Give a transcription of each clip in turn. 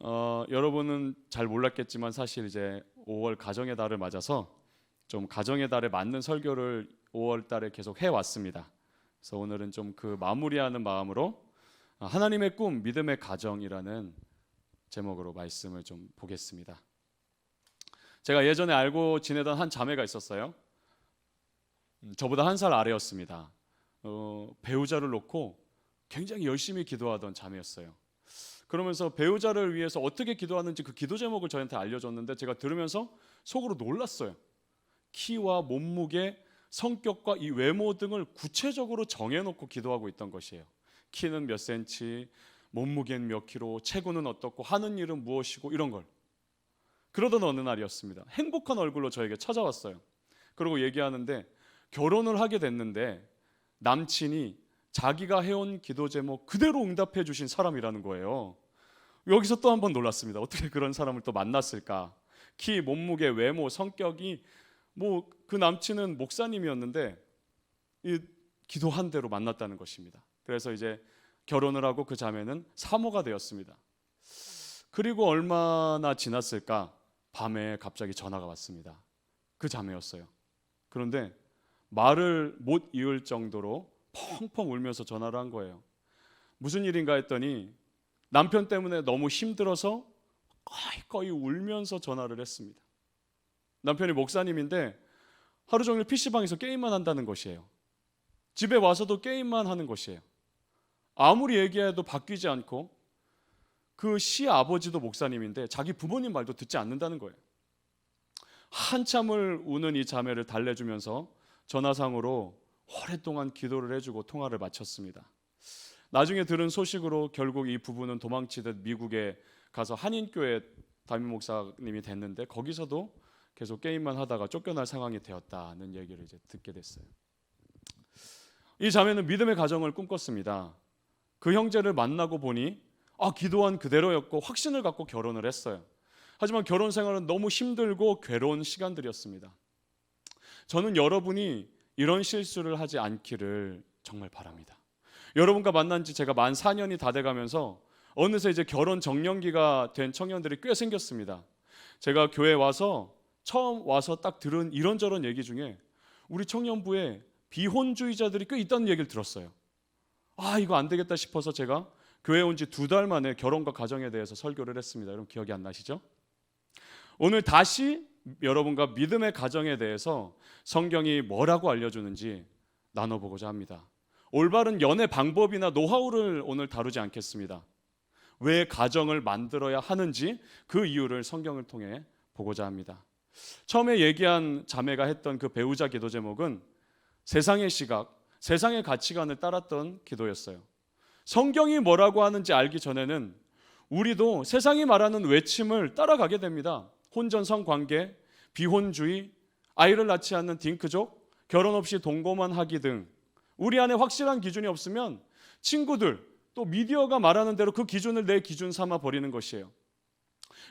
여러분은 잘 몰랐겠지만 사실 이제 5월 가정의 달을 맞아서 좀 가정의 달에 맞는 설교를 5월 달에 계속 해왔습니다. 그래서 오늘은 좀 그 마무리하는 마음으로 하나님의 꿈, 믿음의 가정이라는 제목으로 말씀을 좀 보겠습니다. 제가 예전에 알고 지내던 한 자매가 있었어요. 저보다 한 살 아래였습니다. 배우자를 놓고 굉장히 열심히 기도하던 자매였어요. 그러면서 배우자를 위해서 어떻게 기도하는지 그 기도 제목을 저한테 알려줬는데 제가 들으면서 속으로 놀랐어요. 키와 몸무게, 성격과 이 외모 등을 구체적으로 정해놓고 기도하고 있던 것이에요. 키는 몇 센치, 몸무게는 몇 킬로, 체구는 어떻고, 하는 일은 무엇이고, 이런 걸. 그러던 어느 날이었습니다. 행복한 얼굴로 저에게 찾아왔어요. 그리고 얘기하는데 결혼을 하게 됐는데 남친이 자기가 해온 기도 제목 그대로 응답해 주신 사람이라는 거예요. 여기서 또 한 번 놀랐습니다. 어떻게 그런 사람을 또 만났을까? 키, 몸무게, 외모, 성격이 그 남친은 목사님이었는데 이 기도한 대로 만났다는 것입니다. 그래서 이제 결혼을 하고 그 자매는 사모가 되었습니다. 그리고 얼마나 지났을까? 밤에 갑자기 전화가 왔습니다. 그 자매였어요. 그런데 말을 못 이을 정도로 펑펑 울면서 전화를 한 거예요. 무슨 일인가 했더니 남편 때문에 너무 힘들어서 꺼이 울면서 전화를 했습니다. 남편이 목사님인데 하루 종일 PC방에서 게임만 한다는 것이에요. 집에 와서도 게임만 하는 것이에요. 아무리 얘기해도 바뀌지 않고 그 시아버지도 목사님인데 자기 부모님 말도 듣지 않는다는 거예요. 한참을 우는 이 자매를 달래주면서 전화상으로 오랫동안 기도를 해주고 통화를 마쳤습니다. 나중에 들은 소식으로 결국 이 부부는 도망치듯 미국에 가서 한인교회 담임 목사님이 됐는데 거기서도 계속 게임만 하다가 쫓겨날 상황이 되었다는 얘기를 이제 듣게 됐어요. 이 자매는 믿음의 가정을 꿈꿨습니다. 그 형제를 만나고 보니 기도한 그대로였고 확신을 갖고 결혼을 했어요. 하지만 결혼 생활은 너무 힘들고 괴로운 시간들이었습니다. 저는 여러분이 이런 실수를 하지 않기를 정말 바랍니다. 여러분과 만난 지 제가 만 4년이 다 돼가면서 어느새 이제 결혼 정년기가 된 청년들이 꽤 생겼습니다. 제가 교회 와서 처음 와서 딱 들은 이런저런 얘기 중에 우리 청년부에 비혼주의자들이 꽤 있다는 얘기를 들었어요. 이거 안 되겠다 싶어서 제가 교회 온 지 2달 만에 결혼과 가정에 대해서 설교를 했습니다. 여러분 기억이 안 나시죠? 오늘 다시 여러분과 믿음의 가정에 대해서 성경이 뭐라고 알려주는지 나눠보고자 합니다. 올바른 연애 방법이나 노하우를 오늘 다루지 않겠습니다. 왜 가정을 만들어야 하는지 그 이유를 성경을 통해 보고자 합니다. 처음에 얘기한 자매가 했던 그 배우자 기도 제목은 세상의 시각, 세상의 가치관을 따랐던 기도였어요. 성경이 뭐라고 하는지 알기 전에는 우리도 세상이 말하는 외침을 따라가게 됩니다. 혼전성 관계, 비혼주의, 아이를 낳지 않는 딩크족, 결혼 없이 동거만 하기 등 우리 안에 확실한 기준이 없으면 친구들 또 미디어가 말하는 대로 그 기준을 내 기준 삼아 버리는 것이에요.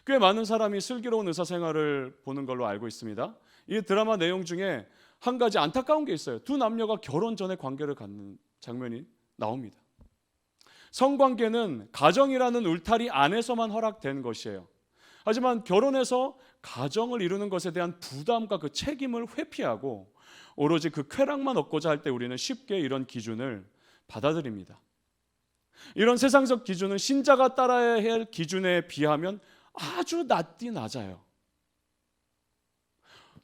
꽤 많은 사람이 슬기로운 의사생활을 보는 걸로 알고 있습니다. 이 드라마 내용 중에 한 가지 안타까운 게 있어요. 두 남녀가 결혼 전에 관계를 갖는 장면이 나옵니다. 성관계는 가정이라는 울타리 안에서만 허락된 것이에요. 하지만 결혼해서 가정을 이루는 것에 대한 부담과 그 책임을 회피하고 오로지 그 쾌락만 얻고자 할 때 우리는 쉽게 이런 기준을 받아들입니다. 이런 세상적 기준은 신자가 따라야 할 기준에 비하면 아주 낮아요.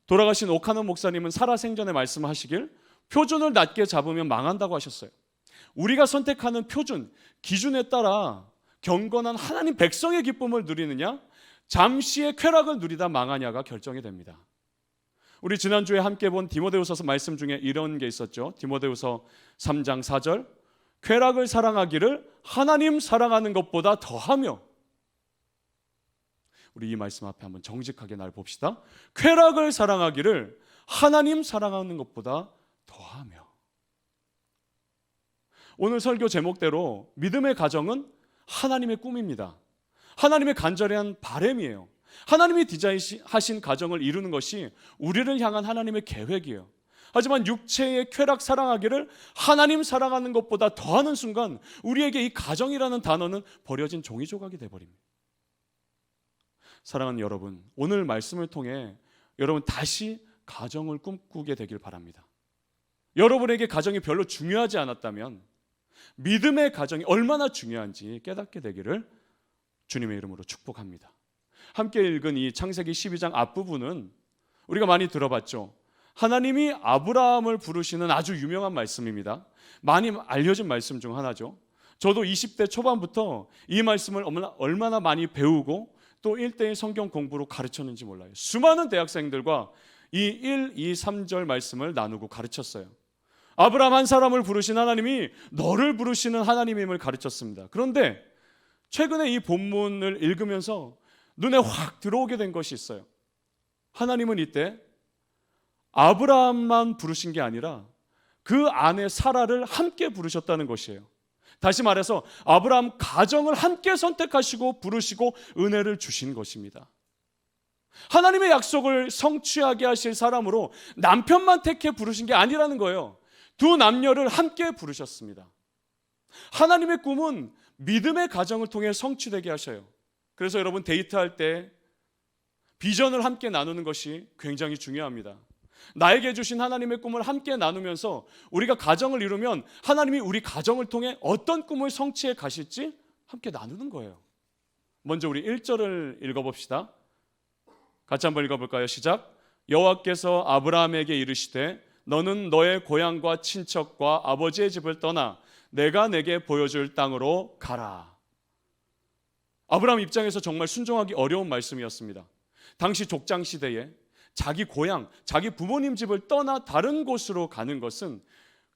돌아가신 오카노 목사님은 살아생전에 말씀하시길 표준을 낮게 잡으면 망한다고 하셨어요. 우리가 선택하는 표준, 기준에 따라 경건한 하나님 백성의 기쁨을 누리느냐 잠시의 쾌락을 누리다 망하냐가 결정이 됩니다. 우리 지난주에 함께 본 디모데후서 말씀 중에 이런 게 있었죠. 디모데후서 3장 4절 쾌락을 사랑하기를 하나님 사랑하는 것보다 더하며 우리 이 말씀 앞에 한번 정직하게 날 봅시다. 쾌락을 사랑하기를 하나님 사랑하는 것보다 더하며 오늘 설교 제목대로 믿음의 가정은 하나님의 꿈입니다. 하나님의 간절한 바람이에요. 하나님이 디자인하신 가정을 이루는 것이 우리를 향한 하나님의 계획이에요. 하지만 육체의 쾌락 사랑하기를 하나님 사랑하는 것보다 더하는 순간 우리에게 이 가정이라는 단어는 버려진 종이 조각이 돼버립니다. 사랑하는 여러분, 오늘 말씀을 통해 여러분 다시 가정을 꿈꾸게 되길 바랍니다. 여러분에게 가정이 별로 중요하지 않았다면 믿음의 가정이 얼마나 중요한지 깨닫게 되기를 주님의 이름으로 축복합니다. 함께 읽은 이 창세기 12장 앞부분은 우리가 많이 들어봤죠. 하나님이 아브라함을 부르시는 아주 유명한 말씀입니다. 많이 알려진 말씀 중 하나죠. 저도 20대 초반부터 이 말씀을 얼마나 많이 배우고 또 1대1 성경 공부로 가르쳤는지 몰라요. 수많은 대학생들과 이 1, 2, 3절 말씀을 나누고 가르쳤어요. 아브라함 한 사람을 부르신 하나님이 너를 부르시는 하나님임을 가르쳤습니다. 그런데 최근에 이 본문을 읽으면서 눈에 확 들어오게 된 것이 있어요. 하나님은 이때 아브라함만 부르신 게 아니라 그 아내 사라를 함께 부르셨다는 것이에요. 다시 말해서 아브라함 가정을 함께 선택하시고 부르시고 은혜를 주신 것입니다. 하나님의 약속을 성취하게 하실 사람으로 남편만 택해 부르신 게 아니라는 거예요. 두 남녀를 함께 부르셨습니다. 하나님의 꿈은 믿음의 가정을 통해 성취되게 하셔요. 그래서 여러분 데이트할 때 비전을 함께 나누는 것이 굉장히 중요합니다. 나에게 주신 하나님의 꿈을 함께 나누면서 우리가 가정을 이루면 하나님이 우리 가정을 통해 어떤 꿈을 성취해 가실지 함께 나누는 거예요. 먼저 우리 1절을 읽어봅시다. 같이 한번 읽어볼까요? 시작. 여호와께서 아브라함에게 이르시되 너는 너의 고향과 친척과 아버지의 집을 떠나 내가 내게 보여줄 땅으로 가라. 아브라함 입장에서 정말 순종하기 어려운 말씀이었습니다. 당시 족장 시대에 자기 고향, 자기 부모님 집을 떠나 다른 곳으로 가는 것은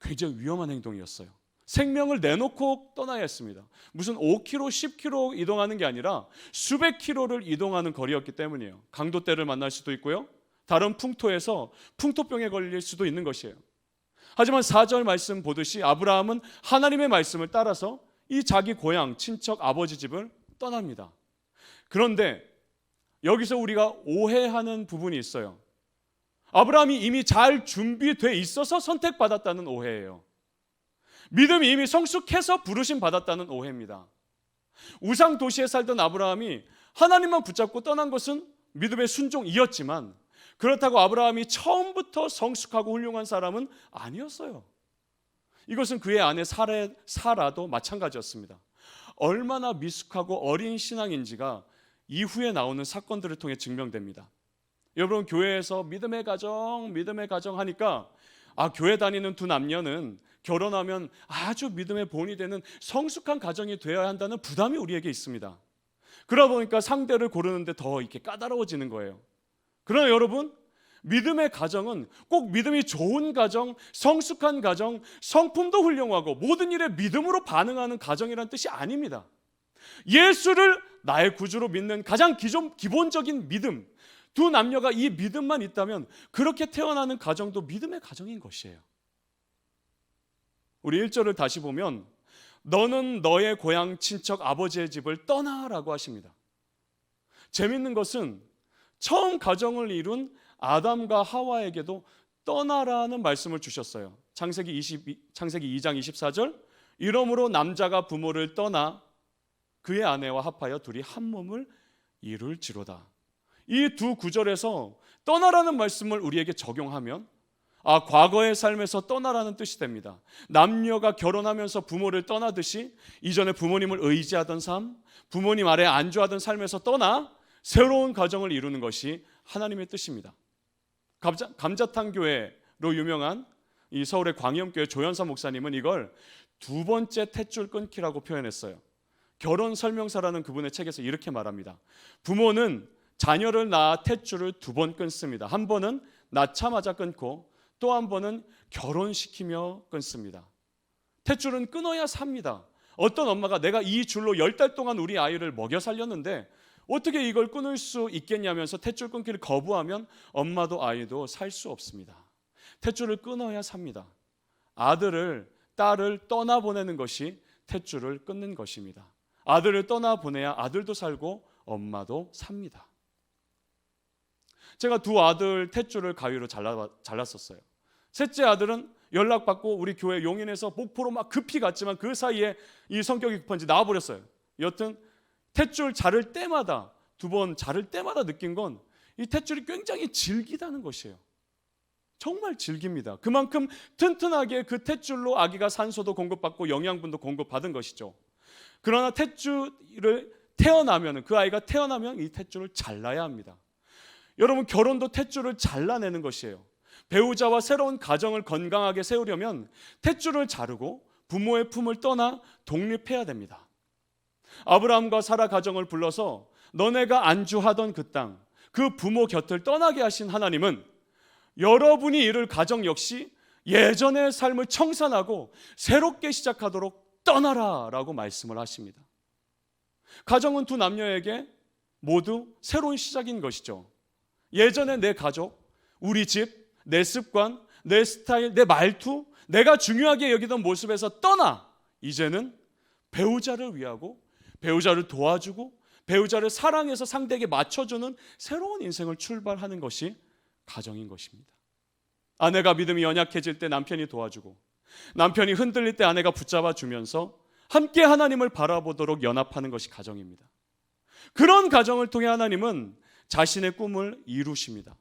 굉장히 위험한 행동이었어요. 생명을 내놓고 떠나야 했습니다. 무슨 5km, 10km 이동하는 게 아니라 수백 킬로를 이동하는 거리였기 때문이에요. 강도떼를 만날 수도 있고요. 다른 풍토에서 풍토병에 걸릴 수도 있는 것이에요. 하지만 4절 말씀 보듯이 아브라함은 하나님의 말씀을 따라서 이 자기 고향, 친척, 아버지 집을 떠납니다. 그런데 여기서 우리가 오해하는 부분이 있어요. 아브라함이 이미 잘 준비돼 있어서 선택받았다는 오해예요. 믿음이 이미 성숙해서 부르심 받았다는 오해입니다. 우상 도시에 살던 아브라함이 하나님만 붙잡고 떠난 것은 믿음의 순종이었지만 그렇다고 아브라함이 처음부터 성숙하고 훌륭한 사람은 아니었어요. 이것은 그의 아내 사라도 마찬가지였습니다. 얼마나 미숙하고 어린 신앙인지가 이후에 나오는 사건들을 통해 증명됩니다. 여러분 교회에서 믿음의 가정 하니까 교회 다니는 두 남녀는 결혼하면 아주 믿음의 본이 되는 성숙한 가정이 되어야 한다는 부담이 우리에게 있습니다. 그러다 보니까 상대를 고르는데 더 이렇게 까다로워지는 거예요. 그러나 여러분 믿음의 가정은 꼭 믿음이 좋은 가정, 성숙한 가정, 성품도 훌륭하고 모든 일에 믿음으로 반응하는 가정이라는 뜻이 아닙니다. 예수를 나의 구주로 믿는 가장 기본적인 믿음, 두 남녀가 이 믿음만 있다면 그렇게 태어나는 가정도 믿음의 가정인 것이에요. 우리 1절을 다시 보면 너는 너의 고향 친척 아버지의 집을 떠나라고 하십니다. 재밌는 것은 처음 가정을 이룬 아담과 하와에게도 떠나라는 말씀을 주셨어요. 창세기 2장 24절 이러므로 남자가 부모를 떠나 그의 아내와 합하여 둘이 한 몸을 이룰지로다. 이 두 구절에서 떠나라는 말씀을 우리에게 적용하면 과거의 삶에서 떠나라는 뜻이 됩니다. 남녀가 결혼하면서 부모를 떠나듯이 이전에 부모님을 의지하던 삶, 부모님 아래 안주하던 삶에서 떠나 새로운 가정을 이루는 것이 하나님의 뜻입니다. 감자탕 교회로 유명한 이 서울의 광염교회 조연사 목사님은 이걸 두 번째 탯줄 끊기라고 표현했어요. 결혼 설명서라는 그분의 책에서 이렇게 말합니다. 부모는 자녀를 낳아 탯줄을 두 번 끊습니다. 한 번은 낳자마자 끊고 또 한 번은 결혼시키며 끊습니다. 탯줄은 끊어야 삽니다. 어떤 엄마가 내가 이 줄로 10달 동안 우리 아이를 먹여 살렸는데 어떻게 이걸 끊을 수 있겠냐면서 탯줄 끊기를 거부하면 엄마도 아이도 살 수 없습니다. 탯줄을 끊어야 삽니다. 아들을, 딸을 떠나보내는 것이 탯줄을 끊는 것입니다. 아들을 떠나보내야 아들도 살고 엄마도 삽니다. 제가 두 아들 탯줄을 가위로 잘랐었어요. 셋째 아들은 연락받고 우리 교회 용인에서 목포로 막 급히 갔지만 그 사이에 이 성격이 급한지 나와버렸어요. 여튼 탯줄 자를 때마다 두 번 자를 때마다 느낀 건 이 탯줄이 굉장히 질기다는 것이에요. 정말 질깁니다. 그만큼 튼튼하게 그 탯줄로 아기가 산소도 공급받고 영양분도 공급받은 것이죠. 그러나 탯줄을 태어나면, 그 아이가 태어나면 이 탯줄을 잘라야 합니다. 여러분, 결혼도 탯줄을 잘라내는 것이에요. 배우자와 새로운 가정을 건강하게 세우려면 탯줄을 자르고 부모의 품을 떠나 독립해야 됩니다. 아브라함과 사라 가정을 불러서 너네가 안주하던 그 땅, 그 부모 곁을 떠나게 하신 하나님은 여러분이 이룰 가정 역시 예전의 삶을 청산하고 새롭게 시작하도록 떠나라 라고 말씀을 하십니다. 가정은 두 남녀에게 모두 새로운 시작인 것이죠. 예전에 내 가족, 우리 집, 내 습관, 내 스타일, 내 말투, 내가 중요하게 여기던 모습에서 떠나 이제는 배우자를 위하고 배우자를 도와주고 배우자를 사랑해서 상대에게 맞춰주는 새로운 인생을 출발하는 것이 가정인 것입니다. 아내가 믿음이 연약해질 때 남편이 도와주고 남편이 흔들릴 때 아내가 붙잡아 주면서 함께 하나님을 바라보도록 연합하는 것이 가정입니다. 그런 가정을 통해 하나님은 자신의 꿈을 이루십니다.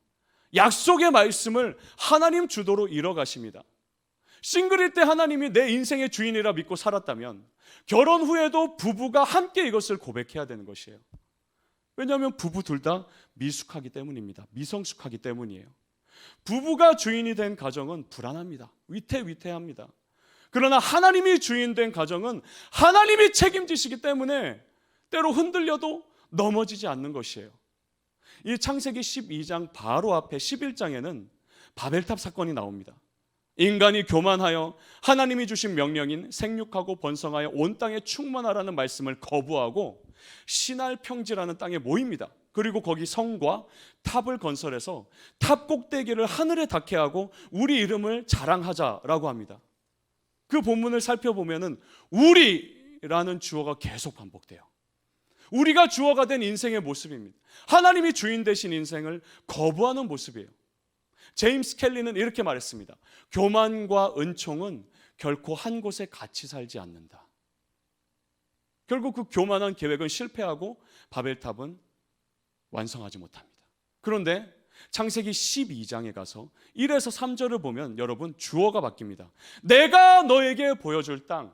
약속의 말씀을 하나님 주도로 이뤄가십니다. 싱글일 때 하나님이 내 인생의 주인이라 믿고 살았다면 결혼 후에도 부부가 함께 이것을 고백해야 되는 것이에요. 왜냐하면 부부 둘 다 미숙하기 때문입니다. 미성숙하기 때문이에요. 부부가 주인이 된 가정은 불안합니다. 위태위태합니다. 그러나 하나님이 주인 된 가정은 하나님이 책임지시기 때문에 때로 흔들려도 넘어지지 않는 것이에요. 이 창세기 12장 바로 앞에 11장에는 바벨탑 사건이 나옵니다. 인간이 교만하여 하나님이 주신 명령인 생육하고 번성하여 온 땅에 충만하라는 말씀을 거부하고 시날 평지라는 땅에 모입니다. 그리고 거기 성과 탑을 건설해서 탑 꼭대기를 하늘에 닿게 하고 우리 이름을 자랑하자라고 합니다. 그 본문을 살펴보면은 우리라는 주어가 계속 반복돼요. 우리가 주어가 된 인생의 모습입니다. 하나님이 주인 되신 인생을 거부하는 모습이에요. 제임스 켈리는 이렇게 말했습니다. 교만과 은총은 결코 한 곳에 같이 살지 않는다. 결국 그 교만한 계획은 실패하고 바벨탑은 완성하지 못합니다. 그런데 창세기 12장에 가서 1에서 3절을 보면 여러분 주어가 바뀝니다. 내가 너에게 보여줄 땅,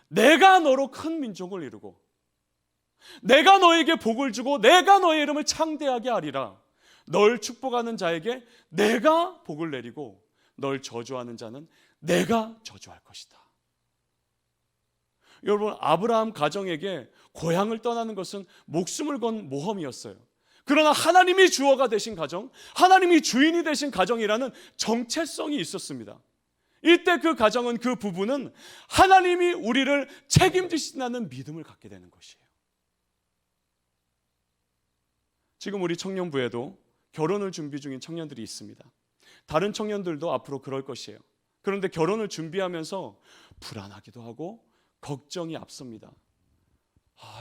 내가 너로 큰 민족을 이루고 내가 너에게 복을 주고 내가 너의 이름을 창대하게 하리라. 널 축복하는 자에게 내가 복을 내리고 널 저주하는 자는 내가 저주할 것이다. 여러분, 아브라함 가정에게 고향을 떠나는 것은 목숨을 건 모험이었어요. 그러나 하나님이 주어가 되신 가정, 하나님이 주인이 되신 가정이라는 정체성이 있었습니다. 이때 그 가정은, 그 부부는 하나님이 우리를 책임지신다는 믿음을 갖게 되는 것이에요. 지금 우리 청년부에도 결혼을 준비 중인 청년들이 있습니다. 다른 청년들도 앞으로 그럴 것이에요. 그런데 결혼을 준비하면서 불안하기도 하고 걱정이 앞섭니다.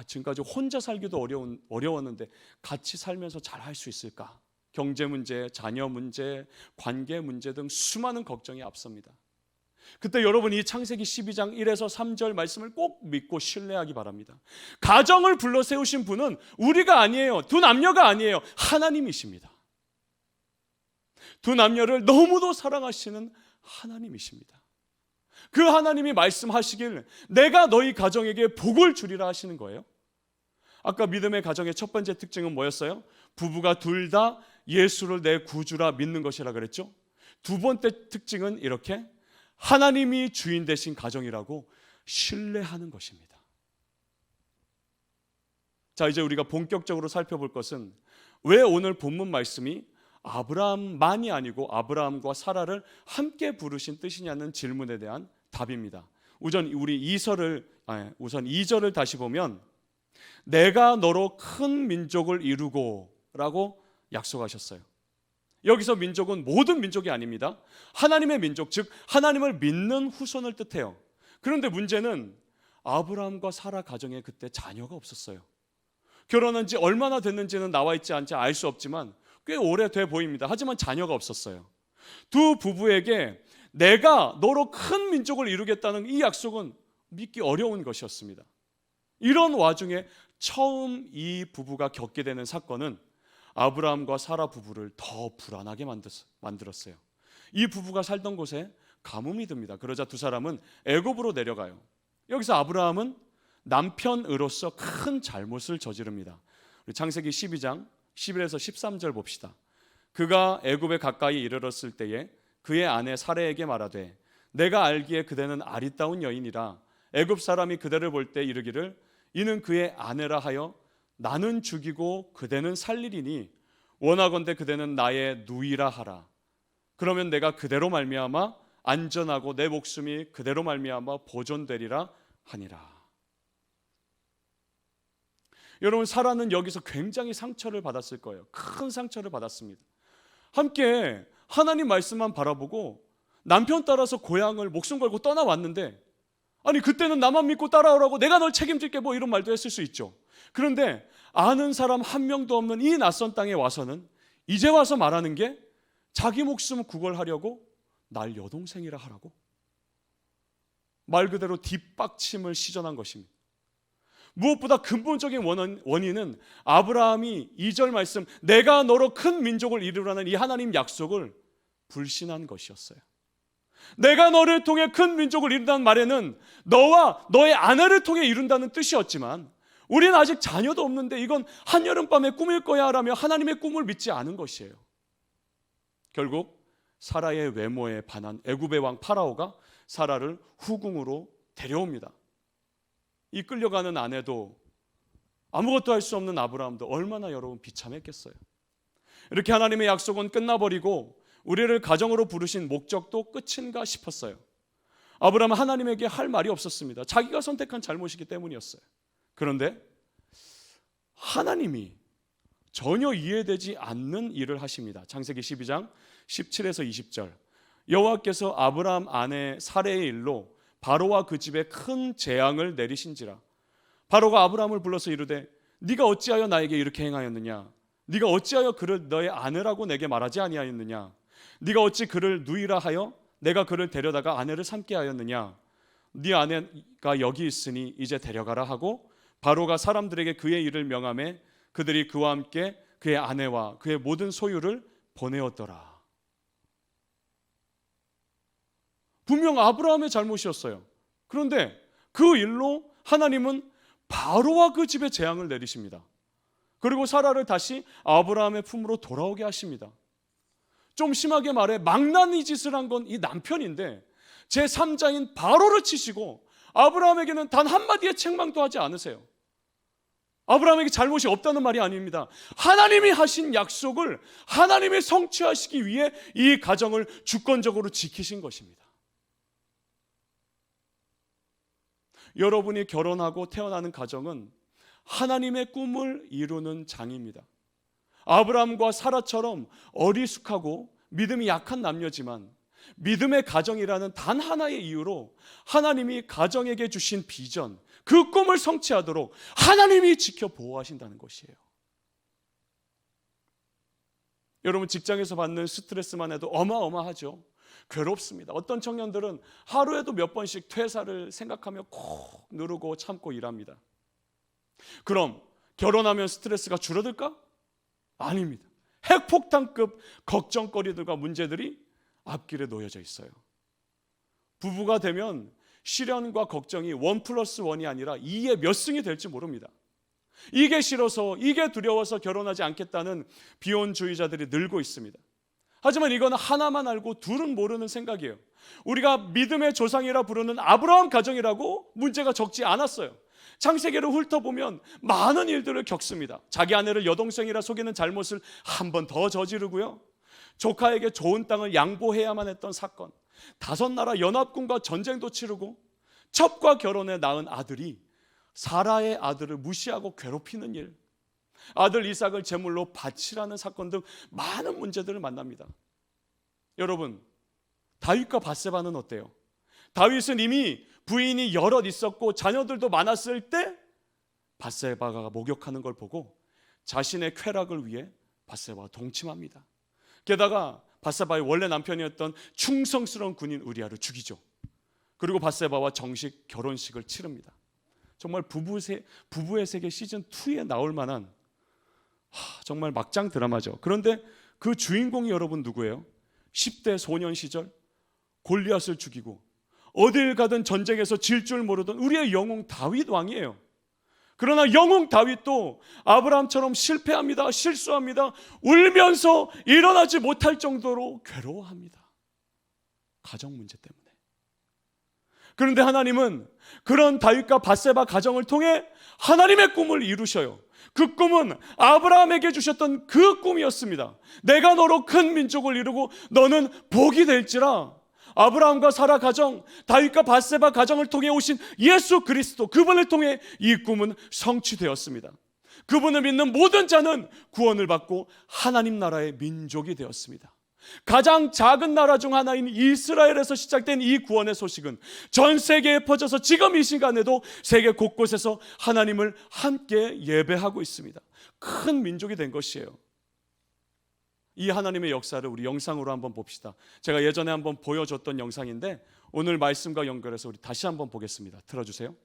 지금까지 혼자 살기도 어려웠는데 같이 살면서 잘 할 수 있을까? 경제 문제, 자녀 문제, 관계 문제 등 수많은 걱정이 앞섭니다. 그때 여러분 이 창세기 12장 1에서 3절 말씀을 꼭 믿고 신뢰하기 바랍니다. 가정을 불러 세우신 분은 우리가 아니에요. 두 남녀가 아니에요. 하나님이십니다. 두 남녀를 너무도 사랑하시는 하나님이십니다. 그 하나님이 말씀하시길 내가 너희 가정에게 복을 주리라 하시는 거예요. 아까 믿음의 가정의 첫 번째 특징은 뭐였어요? 부부가 둘 다 예수를 내 구주라 믿는 것이라 그랬죠. 두 번째 특징은 이렇게 하나님이 주인 되신 가정이라고 신뢰하는 것입니다. 자, 이제 우리가 본격적으로 살펴볼 것은 왜 오늘 본문 말씀이 아브라함만이 아니고 아브라함과 사라를 함께 부르신 뜻이냐는 질문에 대한 답입니다. 우선 2절을 다시 보면 내가 너로 큰 민족을 이루고 라고 약속하셨어요. 여기서 민족은 모든 민족이 아닙니다. 하나님의 민족, 즉 하나님을 믿는 후손을 뜻해요. 그런데 문제는 아브라함과 사라 가정에 그때 자녀가 없었어요. 결혼한 지 얼마나 됐는지는 나와 있지 않지 알 수 없지만 꽤 오래돼 보입니다. 하지만 자녀가 없었어요. 두 부부에게 내가 너로 큰 민족을 이루겠다는 이 약속은 믿기 어려운 것이었습니다. 이런 와중에 처음 이 부부가 겪게 되는 사건은 아브라함과 사라 부부를 더 불안하게 만들었어요. 이 부부가 살던 곳에 가뭄이 듭니다. 그러자 두 사람은 애굽으로 내려가요. 여기서 아브라함은 남편으로서 큰 잘못을 저지릅니다. 창세기 12장 11에서 13절 봅시다. 그가 애굽에 가까이 이르렀을 때에 그의 아내 사레에게 말하되 내가 알기에 그대는 아리따운 여인이라 애굽 사람이 그대를 볼 때 이르기를 이는 그의 아내라 하여 나는 죽이고 그대는 살리리니 원하건대 그대는 나의 누이라 하라. 그러면 내가 그대로 말미암아 안전하고 내 목숨이 그대로 말미암아 보존되리라 하니라. 여러분, 사라는 여기서 굉장히 상처를 받았을 거예요. 큰 상처를 받았습니다. 함께 하나님 말씀만 바라보고 남편 따라서 고향을 목숨 걸고 떠나왔는데, 아니 그때는 나만 믿고 따라오라고 내가 널 책임질게 뭐 이런 말도 했을 수 있죠. 그런데 아는 사람 한 명도 없는 이 낯선 땅에 와서는 이제 와서 말하는 게 자기 목숨 구걸하려고 날 여동생이라 하라고, 말 그대로 뒷박침을 시전한 것입니다. 무엇보다 근본적인 원인은 아브라함이 2절 말씀 내가 너로 큰 민족을 이루라는 이 하나님 약속을 불신한 것이었어요. 내가 너를 통해 큰 민족을 이룬다는 말에는 너와 너의 아내를 통해 이룬다는 뜻이었지만 우리는 아직 자녀도 없는데 이건 한여름밤의 꿈일 거야 라며 하나님의 꿈을 믿지 않은 것이에요. 결국 사라의 외모에 반한 애굽의 왕 파라오가 사라를 후궁으로 데려옵니다. 이 끌려가는 아내도 아무것도 할 수 없는 아브라함도 얼마나 여러분 비참했겠어요. 이렇게 하나님의 약속은 끝나버리고 우리를 가정으로 부르신 목적도 끝인가 싶었어요. 아브라함은 하나님에게 할 말이 없었습니다. 자기가 선택한 잘못이기 때문이었어요. 그런데 하나님이 전혀 이해되지 않는 일을 하십니다. 창세기 12장 17에서 20절 여호와께서 아브라함 아내 사레의 일로 바로와 그 집에 큰 재앙을 내리신지라. 바로가 아브라함을 불러서 이르되 네가 어찌하여 나에게 이렇게 행하였느냐? 네가 어찌하여 그를 너의 아내라고 내게 말하지 아니하였느냐? 네가 어찌 그를 누이라 하여 내가 그를 데려다가 아내를 삼게 하였느냐? 네 아내가 여기 있으니 이제 데려가라 하고 바로가 사람들에게 그의 일을 명하매 그들이 그와 함께 그의 아내와 그의 모든 소유를 보내었더라. 분명 아브라함의 잘못이었어요. 그런데 그 일로 하나님은 바로와 그 집에 재앙을 내리십니다. 그리고 사라를 다시 아브라함의 품으로 돌아오게 하십니다. 좀 심하게 말해 망나니 짓을 한 건 이 남편인데 제3자인 바로를 치시고 아브라함에게는 단 한마디의 책망도 하지 않으세요. 아브라함에게 잘못이 없다는 말이 아닙니다. 하나님이 하신 약속을 하나님이 성취하시기 위해 이 가정을 주권적으로 지키신 것입니다. 여러분이 결혼하고 태어나는 가정은 하나님의 꿈을 이루는 장입니다. 아브라함과 사라처럼 어리숙하고 믿음이 약한 남녀지만 믿음의 가정이라는 단 하나의 이유로 하나님이 가정에게 주신 비전, 그 꿈을 성취하도록 하나님이 지켜 보호하신다는 것이에요. 여러분, 직장에서 받는 스트레스만 해도 어마어마하죠. 괴롭습니다. 어떤 청년들은 하루에도 몇 번씩 퇴사를 생각하며 콕 누르고 참고 일합니다. 그럼 결혼하면 스트레스가 줄어들까? 아닙니다. 핵폭탄급 걱정거리들과 문제들이 앞길에 놓여져 있어요. 부부가 되면 시련과 걱정이 1+1이 아니라 2의 몇 승이 될지 모릅니다. 이게 싫어서, 이게 두려워서 결혼하지 않겠다는 비혼주의자들이 늘고 있습니다. 하지만 이건 하나만 알고 둘은 모르는 생각이에요. 우리가 믿음의 조상이라 부르는 아브라함 가정이라고 문제가 적지 않았어요. 창세기를 훑어보면 많은 일들을 겪습니다. 자기 아내를 여동생이라 속이는 잘못을 한 번 더 저지르고요, 조카에게 좋은 땅을 양보해야만 했던 사건, 5나라 연합군과 전쟁도 치르고 첩과 결혼해 낳은 아들이 사라의 아들을 무시하고 괴롭히는 일, 아들 이삭을 제물로 바치라는 사건 등 많은 문제들을 만납니다. 여러분, 다윗과 밧세바는 어때요? 다윗은 이미 부인이 여럿 있었고 자녀들도 많았을 때 밧세바가 목욕하는 걸 보고 자신의 쾌락을 위해 밧세바와 동침합니다. 게다가 밧세바의 원래 남편이었던 충성스러운 군인 우리아를 죽이죠. 그리고 밧세바와 정식 결혼식을 치릅니다. 정말 부부의 세계 시즌 2에 나올 만한 정말 막장 드라마죠. 그런데 그 주인공이 여러분 누구예요? 10대 소년 시절 골리앗을 죽이고 어딜 가든 전쟁에서 질 줄 모르던 우리의 영웅 다윗 왕이에요. 그러나 영웅 다윗도 아브라함처럼 실패합니다. 실수합니다. 울면서 일어나지 못할 정도로 괴로워합니다. 가정 문제 때문에. 그런데 하나님은 그런 다윗과 밧세바 가정을 통해 하나님의 꿈을 이루셔요. 그 꿈은 아브라함에게 주셨던 그 꿈이었습니다. 내가 너로 큰 민족을 이루고 너는 복이 될지라. 아브라함과 사라 가정, 다윗과 밧세바 가정을 통해 오신 예수 그리스도, 그분을 통해 이 꿈은 성취되었습니다. 그분을 믿는 모든 자는 구원을 받고 하나님 나라의 민족이 되었습니다. 가장 작은 나라 중 하나인 이스라엘에서 시작된 이 구원의 소식은 전 세계에 퍼져서 지금 이 시간에도 세계 곳곳에서 하나님을 함께 예배하고 있습니다. 큰 민족이 된 것이에요. 이 하나님의 역사를 우리 영상으로 한번 봅시다. 제가 예전에 한번 보여줬던 영상인데 오늘 말씀과 연결해서 우리 다시 한번 보겠습니다. 틀어주세요.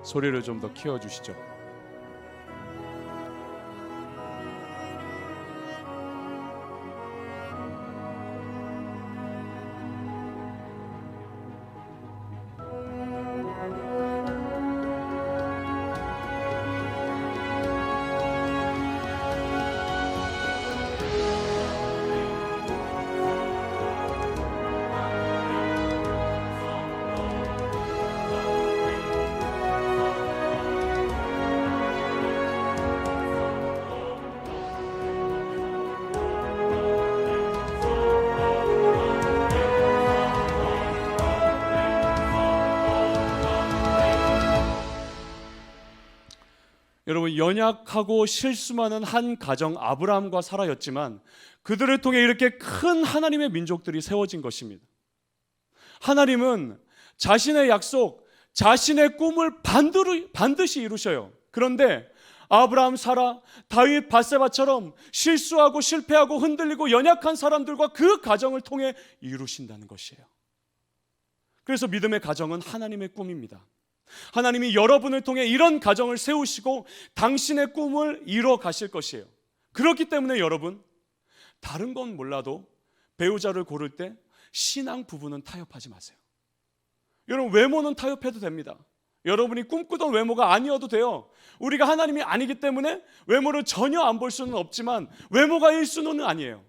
소리를 좀 더 키워주시죠. 여러분, 연약하고 실수 많은 한 가정 아브라함과 사라였지만 그들을 통해 이렇게 큰 하나님의 민족들이 세워진 것입니다. 하나님은 자신의 약속, 자신의 꿈을 반드시 이루셔요. 그런데 아브라함, 사라, 다윗, 밧세바처럼 실수하고 실패하고 흔들리고 연약한 사람들과 그 가정을 통해 이루신다는 것이에요. 그래서 믿음의 가정은 하나님의 꿈입니다. 하나님이 여러분을 통해 이런 가정을 세우시고 당신의 꿈을 이뤄 가실 것이에요. 그렇기 때문에 여러분, 다른 건 몰라도 배우자를 고를 때 신앙 부분은 타협하지 마세요. 여러분, 외모는 타협해도 됩니다. 여러분이 꿈꾸던 외모가 아니어도 돼요. 우리가 하나님이 아니기 때문에 외모를 전혀 안 볼 수는 없지만 외모가 1순위는 아니에요.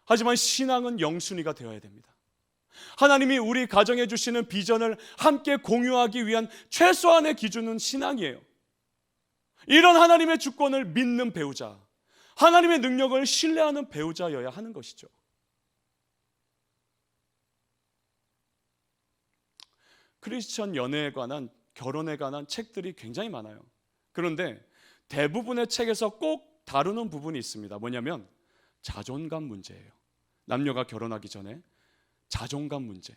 하지만 신앙은 0순위가 되어야 됩니다. 하나님이 우리 가정에 주시는 비전을 함께 공유하기 위한 최소한의 기준은 신앙이에요. 이런 하나님의 주권을 믿는 배우자, 하나님의 능력을 신뢰하는 배우자여야 하는 것이죠. 크리스천 연애에 관한, 결혼에 관한 책들이 굉장히 많아요. 그런데 대부분의 책에서 꼭 다루는 부분이 있습니다. 뭐냐면 자존감 문제예요. 남녀가 결혼하기 전에 자존감 문제,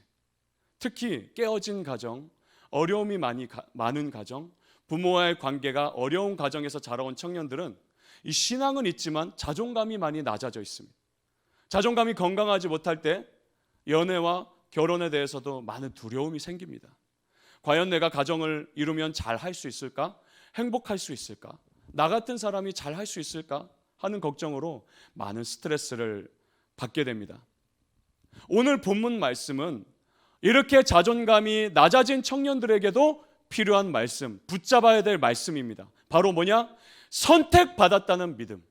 특히 깨어진 가정, 어려움이 많은 가정, 부모와의 관계가 어려운 가정에서 자라온 청년들은 이 신앙은 있지만 자존감이 많이 낮아져 있습니다. 자존감이 건강하지 못할 때 연애와 결혼에 대해서도 많은 두려움이 생깁니다. 과연 내가 가정을 이루면 잘 할 수 있을까? 행복할 수 있을까? 나 같은 사람이 잘 할 수 있을까? 하는 걱정으로 많은 스트레스를 받게 됩니다. 오늘 본문 말씀은 이렇게 자존감이 낮아진 청년들에게도 필요한 말씀, 붙잡아야 될 말씀입니다. 바로 뭐냐? 선택받았다는 믿음,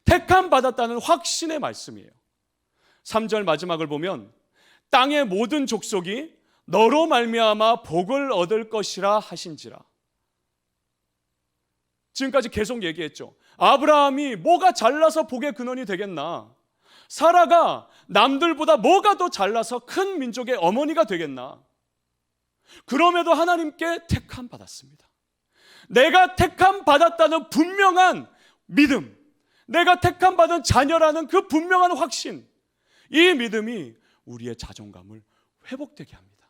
택함 받았다는 확신의 말씀이에요. 3절 마지막을 보면 땅의 모든 족속이 너로 말미암아 복을 얻을 것이라 하신지라. 지금까지 계속 얘기했죠. 아브라함이 뭐가 잘나서 복의 근원이 되겠나? 사라가 남들보다 뭐가 더 잘나서 큰 민족의 어머니가 되겠나? 그럼에도 하나님께 택함 받았습니다. 내가 택함 받았다는 분명한 믿음, 내가 택함 받은 자녀라는 그 분명한 확신, 이 믿음이 우리의 자존감을 회복되게 합니다.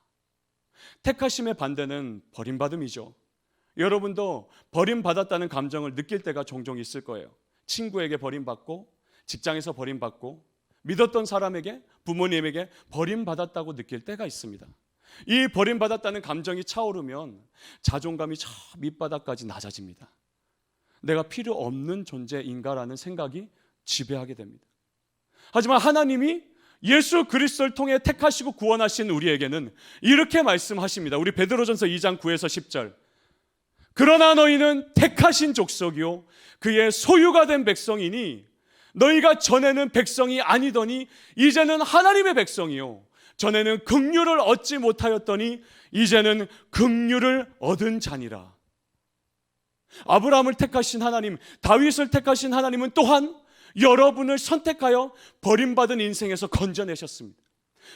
택하심의 반대는 버림받음이죠. 여러분도 버림받았다는 감정을 느낄 때가 종종 있을 거예요. 친구에게 버림받고, 직장에서 버림받고, 믿었던 사람에게, 부모님에게 버림받았다고 느낄 때가 있습니다. 이 버림받았다는 감정이 차오르면 자존감이 저 밑바닥까지 낮아집니다. 내가 필요 없는 존재인가라는 생각이 지배하게 됩니다. 하지만 하나님이 예수 그리스도를 통해 택하시고 구원하신 우리에게는 이렇게 말씀하십니다. 우리 베드로전서 2장 9에서 10절. 그러나 너희는 택하신 족속이요 그의 소유가 된 백성이니 너희가 전에는 백성이 아니더니 이제는 하나님의 백성이요 전에는 긍휼을 얻지 못하였더니 이제는 긍휼을 얻은 자니라. 아브라함을 택하신 하나님, 다윗을 택하신 하나님은 또한 여러분을 선택하여 버림받은 인생에서 건져내셨습니다.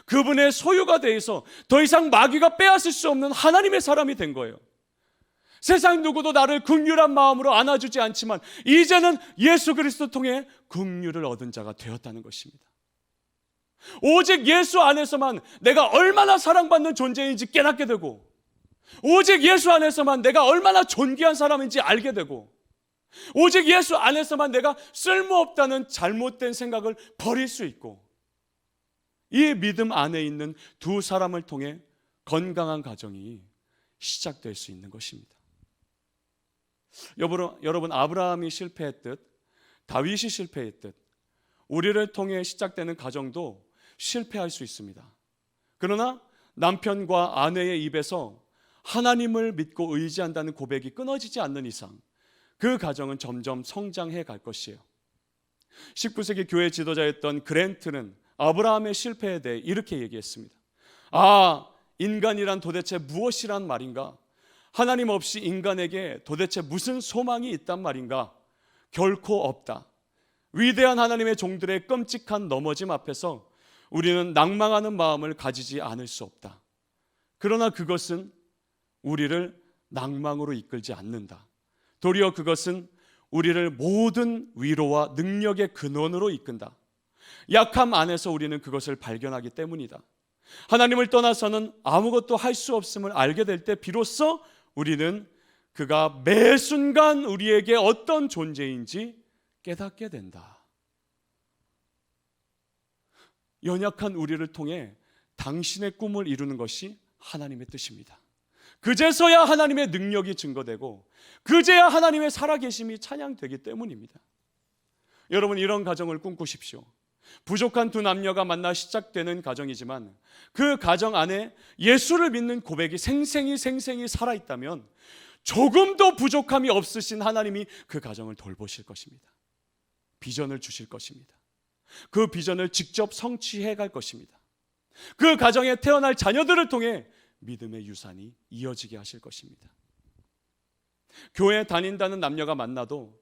그분의 소유가 돼서 더 이상 마귀가 빼앗을 수 없는 하나님의 사람이 된 거예요. 세상 누구도 나를 긍휼한 마음으로 안아주지 않지만 이제는 예수 그리스도 통해 긍휼을 얻은 자가 되었다는 것입니다. 오직 예수 안에서만 내가 얼마나 사랑받는 존재인지 깨닫게 되고, 오직 예수 안에서만 내가 얼마나 존귀한 사람인지 알게 되고, 오직 예수 안에서만 내가 쓸모없다는 잘못된 생각을 버릴 수 있고, 이 믿음 안에 있는 두 사람을 통해 건강한 가정이 시작될 수 있는 것입니다. 여러분, 아브라함이 실패했듯 다윗이 실패했듯 우리를 통해 시작되는 가정도 실패할 수 있습니다. 그러나 남편과 아내의 입에서 하나님을 믿고 의지한다는 고백이 끊어지지 않는 이상 그 가정은 점점 성장해 갈 것이에요. 19세기 교회 지도자였던 그랜트는 아브라함의 실패에 대해 이렇게 얘기했습니다. 인간이란 도대체 무엇이란 말인가? 하나님 없이 인간에게 도대체 무슨 소망이 있단 말인가? 결코 없다. 위대한 하나님의 종들의 끔찍한 넘어짐 앞에서 우리는 낭망하는 마음을 가지지 않을 수 없다. 그러나 그것은 우리를 낭망으로 이끌지 않는다. 도리어 그것은 우리를 모든 위로와 능력의 근원으로 이끈다. 약함 안에서 우리는 그것을 발견하기 때문이다. 하나님을 떠나서는 아무것도 할 수 없음을 알게 될 때 비로소 우리는 그가 매 순간 우리에게 어떤 존재인지 깨닫게 된다. 연약한 우리를 통해 당신의 꿈을 이루는 것이 하나님의 뜻입니다. 그제서야 하나님의 능력이 증거되고 그제야 하나님의 살아계심이 찬양되기 때문입니다. 여러분, 이런 가정을 꿈꾸십시오. 부족한 두 남녀가 만나 시작되는 가정이지만 그 가정 안에 예수를 믿는 고백이 생생히 살아있다면 조금도 부족함이 없으신 하나님이 그 가정을 돌보실 것입니다. 비전을 주실 것입니다. 그 비전을 직접 성취해 갈 것입니다. 그 가정에 태어날 자녀들을 통해 믿음의 유산이 이어지게 하실 것입니다. 교회 다닌다는 남녀가 만나도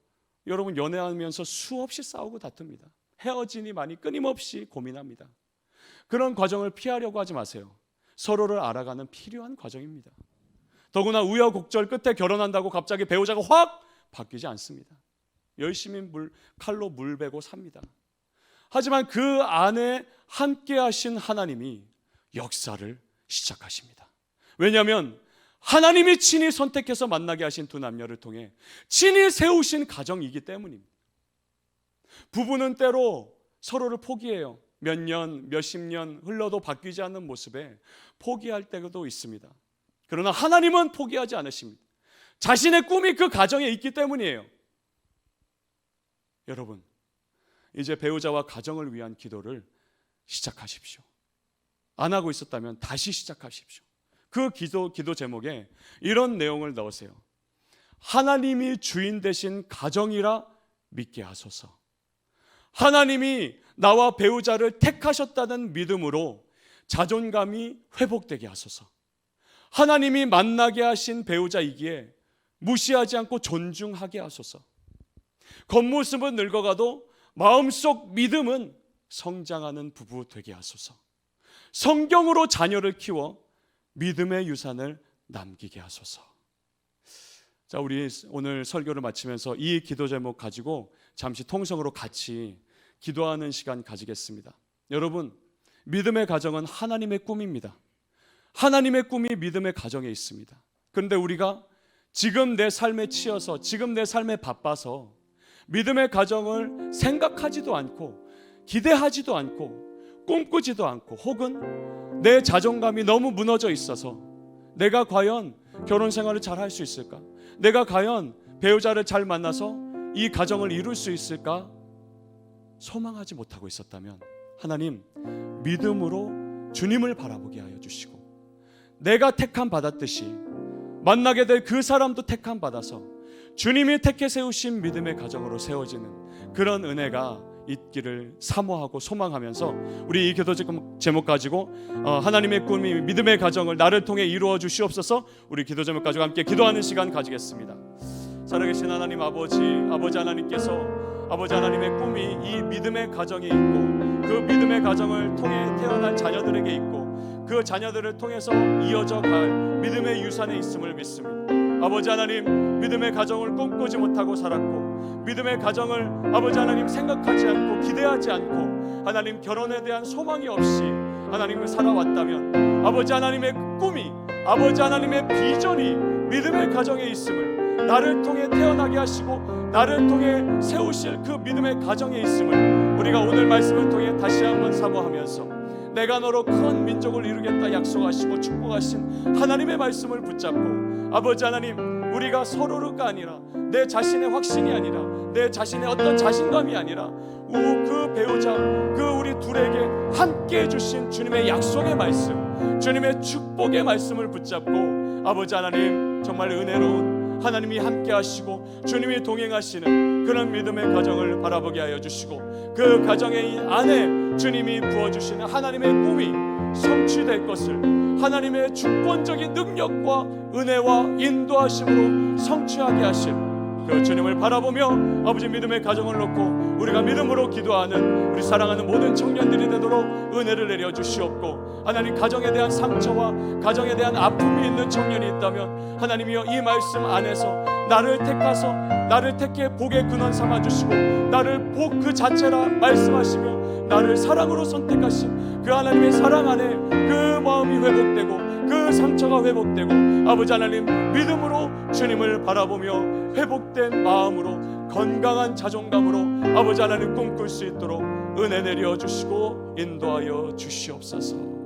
여러분, 연애하면서 수없이 싸우고 다툽니다. 헤어지니 많이 끊임없이 고민합니다. 그런 과정을 피하려고 하지 마세요. 서로를 알아가는 필요한 과정입니다. 더구나 우여곡절 끝에 결혼한다고 갑자기 배우자가 확 바뀌지 않습니다. 열심히 칼로 물 베고 삽니다. 하지만 그 안에 함께 하신 하나님이 역사를 시작하십니다. 왜냐하면 하나님이 친히 선택해서 만나게 하신 두 남녀를 통해 친히 세우신 가정이기 때문입니다. 부부는 때로 서로를 포기해요. 몇 년, 몇십 년 흘러도 바뀌지 않는 모습에 포기할 때도 있습니다. 그러나 하나님은 포기하지 않으십니다. 자신의 꿈이 그 가정에 있기 때문이에요. 여러분, 이제 배우자와 가정을 위한 기도를 시작하십시오. 안 하고 있었다면 다시 시작하십시오. 그 기도 제목에 이런 내용을 넣으세요. 하나님이 주인 되신 가정이라 믿게 하소서. 하나님이 나와 배우자를 택하셨다는 믿음으로 자존감이 회복되게 하소서. 하나님이 만나게 하신 배우자이기에 무시하지 않고 존중하게 하소서. 겉모습은 늙어가도 마음속 믿음은 성장하는 부부 되게 하소서. 성경으로 자녀를 키워 믿음의 유산을 남기게 하소서. 자, 우리 오늘 설교를 마치면서 이 기도 제목 가지고 잠시 통성으로 같이 기도하는 시간 가지겠습니다. 여러분, 믿음의 가정은 하나님의 꿈입니다. 하나님의 꿈이 믿음의 가정에 있습니다. 그런데 우리가 지금 내 삶에 치여서, 지금 내 삶에 바빠서 믿음의 가정을 생각하지도 않고 기대하지도 않고 꿈꾸지도 않고, 혹은 내 자존감이 너무 무너져 있어서 내가 과연 결혼 생활을 잘 할 수 있을까? 내가 과연 배우자를 잘 만나서 이 가정을 이룰 수 있을까? 소망하지 못하고 있었다면 하나님, 믿음으로 주님을 바라보게 하여 주시고, 내가 택함 받았듯이 만나게 될 그 사람도 택함 받아서 주님이 택해 세우신 믿음의 가정으로 세워지는 그런 은혜가 있기를 사모하고 소망하면서, 우리 이 기도 제목 가지고 하나님의 꿈이 믿음의 가정을 나를 통해 이루어 주시옵소서. 우리 기도 제목 가지고 함께 기도하는 시간 가지겠습니다. 살아계신 하나님 아버지 하나님께서, 아버지 하나님의 꿈이 이 믿음의 가정에 있고, 그 믿음의 가정을 통해 태어날 자녀들에게 있고, 그 자녀들을 통해서 이어져 갈 믿음의 유산에 있음을 믿습니다. 아버지 하나님, 믿음의 가정을 꿈꾸지 못하고 살았고, 믿음의 가정을 아버지 하나님 생각하지 않고 기대하지 않고, 하나님 결혼에 대한 소망이 없이 하나님을 살아왔다면, 아버지 하나님의 꿈이, 아버지 하나님의 비전이 믿음의 가정에 있음을, 나를 통해 태어나게 하시고 나를 통해 세우실 그 믿음의 가정에 있음을 우리가 오늘 말씀을 통해 다시 한번 사모하면서, 내가 너로 큰 민족을 이루겠다 약속하시고 축복하신 하나님의 말씀을 붙잡고, 아버지 하나님, 우리가 서로가 아니라, 내 자신의 확신이 아니라, 내 자신의 어떤 자신감이 아니라, 그 배우자, 그 우리 둘에게 함께 해주신 주님의 약속의 말씀, 주님의 축복의 말씀을 붙잡고, 아버지 하나님, 정말 은혜로운 하나님이 함께 하시고 주님이 동행하시는 그런 믿음의 가정을 바라보게 하여 주시고, 그 가정의 안에 주님이 부어주시는 하나님의 꿈이 성취될 것을 하나님의 주권적인 능력과 은혜와 인도하심으로 성취하게 하실 그 주님을 바라보며, 아버지 믿음의 가정을 놓고 우리가 믿음으로 기도하는 우리 사랑하는 모든 청년들이 되도록 은혜를 내려 주시옵고, 하나님, 가정에 대한 상처와 가정에 대한 아픔이 있는 청년이 있다면 하나님이여, 이 말씀 안에서 나를 택하서 나를 택해 복의 근원 삼아 주시고, 나를 복 그 자체라 말씀하시며 나를 사랑으로 선택하신 그 하나님의 사랑 안에 그 마음이 회복되고 그 상처가 회복되고, 아버지 하나님, 믿음으로 주님을 바라보며 회복된 마음으로 건강한 자존감으로 아버지 하나님 꿈꿀 수 있도록 은혜 내려 주시고 인도하여 주시옵소서.